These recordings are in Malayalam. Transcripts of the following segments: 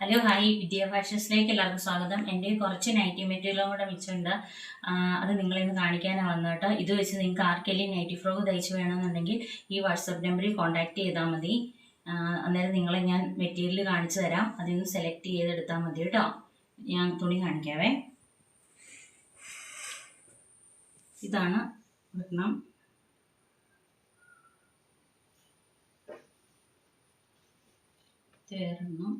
ഹലോ ഹായ് വിദ്യാ ഫാഷൻസിലേക്ക് എല്ലാവർക്കും സ്വാഗതം. എൻ്റെ കുറച്ച് നൈറ്റി മെറ്റീരിയലും കൂടെ മിച്ചമുണ്ട്. അത് നിങ്ങളിന്ന് കാണിക്കാനാണ് വന്നത് കേട്ടോ. ഇത് വെച്ച് നിങ്ങൾക്ക് ആർക്കെങ്കിലും നൈറ്റി ഫ്രോക്ക് തയ്ച്ച് വേണമെന്നുണ്ടെങ്കിൽ ഈ വാട്സപ്പ് നമ്പറിൽ കോൺടാക്ട് ചെയ്താൽ മതി. അന്നേരം നിങ്ങളെ ഞാൻ മെറ്റീരിയൽ കാണിച്ചു തരാം. അതിൽ നിന്ന് സെലക്ട് ചെയ്തെടുത്താൽ മതി കേട്ടോ. ഞാൻ തുണി കാണിക്കാവേ. ഇതാണ് ഒരെണ്ണം. വേറൊന്നും.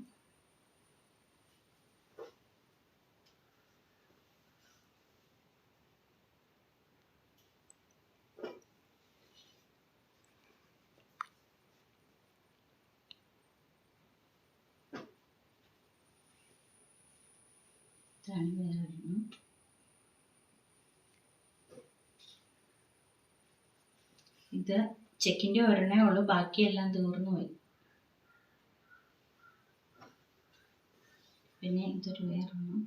ഇത് ചെക്കിൻ്റെ ഒരെണ്ണേ ഉള്ളൂ, ബാക്കിയെല്ലാം തീർന്നു പോയി. പിന്നെ ഇതൊരു വേറൊന്നും.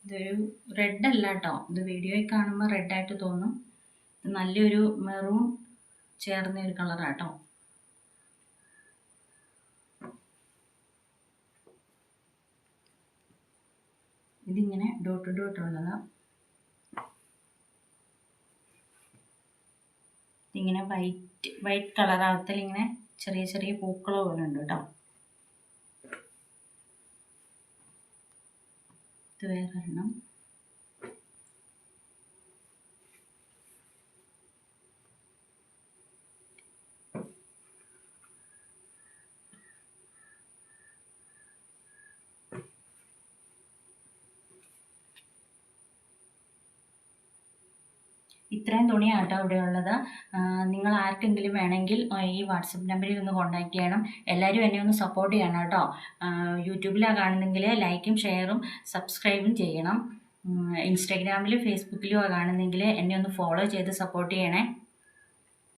ഇതൊരു റെഡ് അല്ല കേട്ടോ, ഇത് വീഡിയോയിൽ കാണുമ്പോൾ റെഡായിട്ട് തോന്നും. ഇത് നല്ലൊരു മെറൂൺ ചേർന്ന ഒരു കളറാട്ടോ. ഇതിങ്ങനെ ഡോട്ട് ഡോട്ട് ഉള്ളതാണ്. ഇതിങ്ങനെ വൈറ്റ് കളറാകത്തിൽ ഇങ്ങനെ ചെറിയ ചെറിയ പൂക്കളോ പോലെ ഉണ്ട് കേട്ടോ. ഇത് വേറെ ഒരെണ്ണം. ഇത്രയും തുണിയാണ് കേട്ടോ ഇവിടെ ഉള്ളത്. നിങ്ങൾ ആർക്കെങ്കിലും വേണമെങ്കിൽ ഈ വാട്സപ്പ് നമ്പറിൽ ഒന്ന് കോൺടാക്ട് ചെയ്യണം. എല്ലാവരും എന്നെ ഒന്ന് സപ്പോർട്ട് ചെയ്യണം കേട്ടോ. യൂട്യൂബിലാണ് കാണുന്നെങ്കിൽ ലൈക്കും ഷെയറും സബ്സ്ക്രൈബും ചെയ്യണം. ഇൻസ്റ്റാഗ്രാമിലും ഫേസ്ബുക്കിലും കാണുന്നെങ്കിൽ എന്നെ ഒന്ന് ഫോളോ ചെയ്ത് സപ്പോർട്ട് ചെയ്യണേ.